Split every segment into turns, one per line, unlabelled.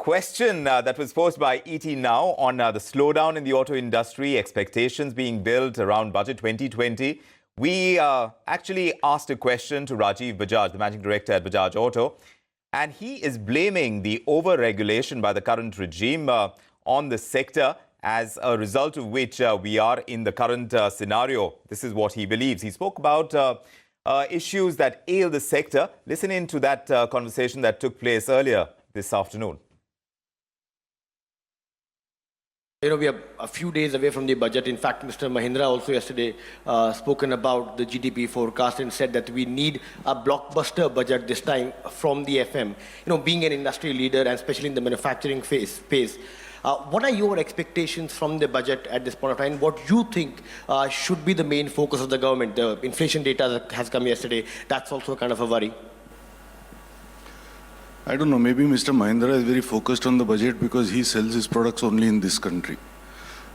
question that was posed by ET Now on the slowdown in the auto industry, expectations being built around Budget 2020. We actually asked a question to Rajiv Bajaj, the Managing Director at Bajaj Auto, and he is blaming the over-regulation by the current regime on the sector, as a result of which we are in the current scenario. This is what he believes. He spoke about issues that ail the sector. Listen in to that conversation that took place earlier this afternoon.
You know, we are a few days away from the budget. In fact, Mr. Mahindra also yesterday spoken about the GDP forecast and said that we need a blockbuster budget this time from the FM. You know, being an industry leader and especially in the manufacturing space, what are your expectations from the budget at this point of time? What you think should be the main focus of the government? The inflation data has come yesterday. That's also kind of a worry.
I don't know, maybe Mr. Mahindra is very focused on the budget because he sells his products only in this country.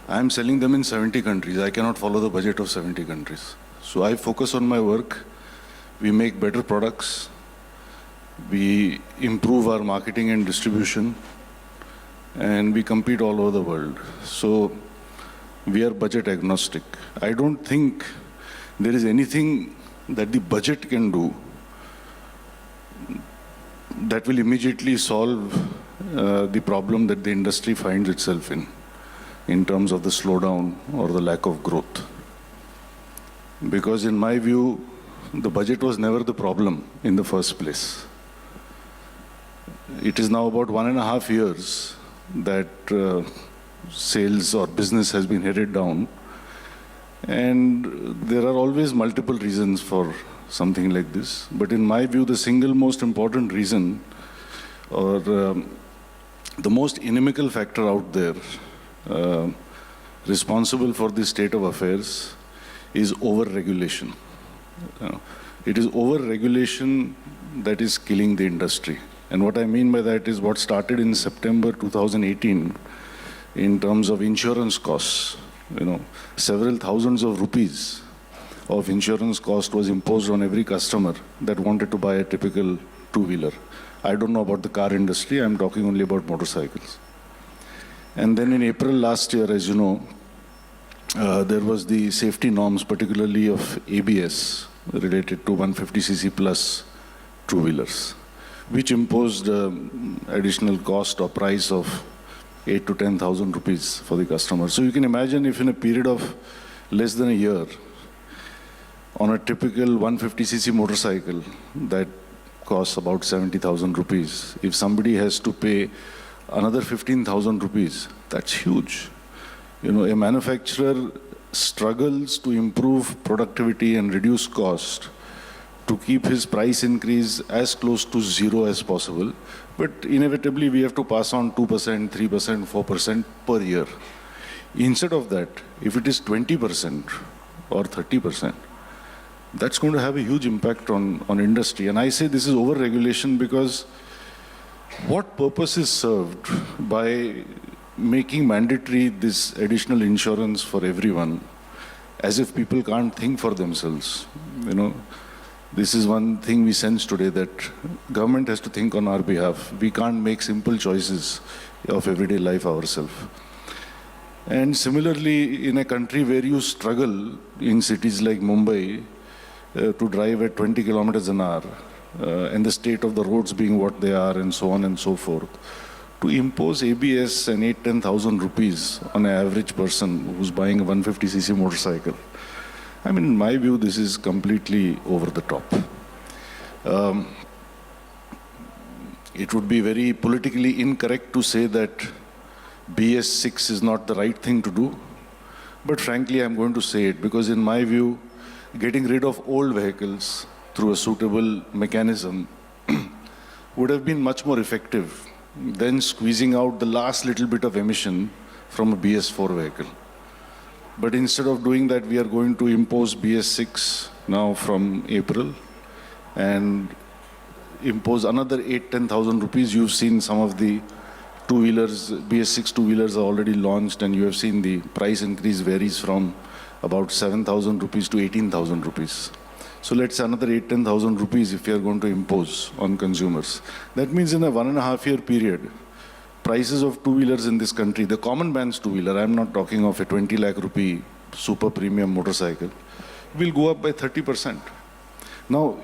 I am selling them in 70 countries. I cannot follow the budget of 70 countries. So I focus on my work. We make better products. We improve our marketing and distribution. And we compete all over the world. So we are budget agnostic. I don't think there is anything that the budget can do that will immediately solve the problem that the industry finds itself in terms of the slowdown or the lack of growth. Because in my view, the budget was never the problem in the first place. It is now about 1.5 years that sales or business has been headed down, and there are always multiple reasons for something like this. But in my view, the single most important reason, or the most inimical factor out there responsible for this state of affairs is over-regulation. It is over-regulation that is killing the industry. And what I mean by that is what started in September 2018 in terms of insurance costs. You know, several thousands of rupees of insurance cost was imposed on every customer that wanted to buy a typical two-wheeler. I don't know about the car industry, I'm talking only about motorcycles. And then in April last year, as you know, there was the safety norms, particularly of ABS, related to 150cc plus two-wheelers, which imposed additional cost or price of 8,000 to 10,000 rupees for the customer. So you can imagine if in a period of less than a year, on a typical 150cc motorcycle that costs about 70,000 rupees, if somebody has to pay another 15,000 rupees, that's huge. You know, a manufacturer struggles to improve productivity and reduce cost to keep his price increase as close to zero as possible. But inevitably, we have to pass on 2%, 3%, 4% per year. Instead of that, if it is 20% or 30%, that's going to have a huge impact on industry. And I say this is over-regulation because what purpose is served by making mandatory this additional insurance for everyone, as if people can't think for themselves? You know, this is one thing we sense today, that government has to think on our behalf. We can't make simple choices of everyday life ourselves. And similarly, in a country where you struggle in cities like Mumbai to drive at 20 kilometers an hour, and the state of the roads being what they are and so on and so forth, to impose ABS and 8,000-10,000 rupees on an average person who's buying a 150cc motorcycle, I mean, in my view, this is completely over the top. It would be very politically incorrect to say that BS6 is not the right thing to do, but frankly, I'm going to say it because in my view, getting rid of old vehicles through a suitable mechanism would have been much more effective than squeezing out the last little bit of emission from a BS4 vehicle. But instead of doing that, we are going to impose BS6 now from April and impose another 8,000-10,000 rupees. You've seen some of the two-wheelers, BS6 two-wheelers are already launched, and you have seen the price increase varies from about 7,000 rupees to 18,000 rupees. So let's say another 8,000-10,000 rupees if we are going to impose on consumers. That means in a 1.5 year period, prices of two-wheelers in this country, the common man's two-wheeler, I'm not talking of a 20 lakh rupee super premium motorcycle, will go up by 30%. Now,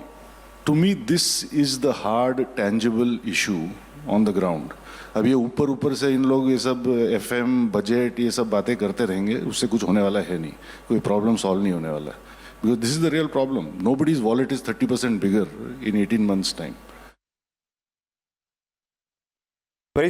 to me, this is the hard, tangible issue on the ground. अब ये ऊपर ऊपर से इन लोग ये सब FM, budget ये सब बातें करते रहेंगे, उससे कुछ होने वाला है नहीं, कोई प्रॉब्लम सॉल्व नहीं होने वाला. Because this is the real problem. Nobody's wallet is 30% bigger in 18 months' time.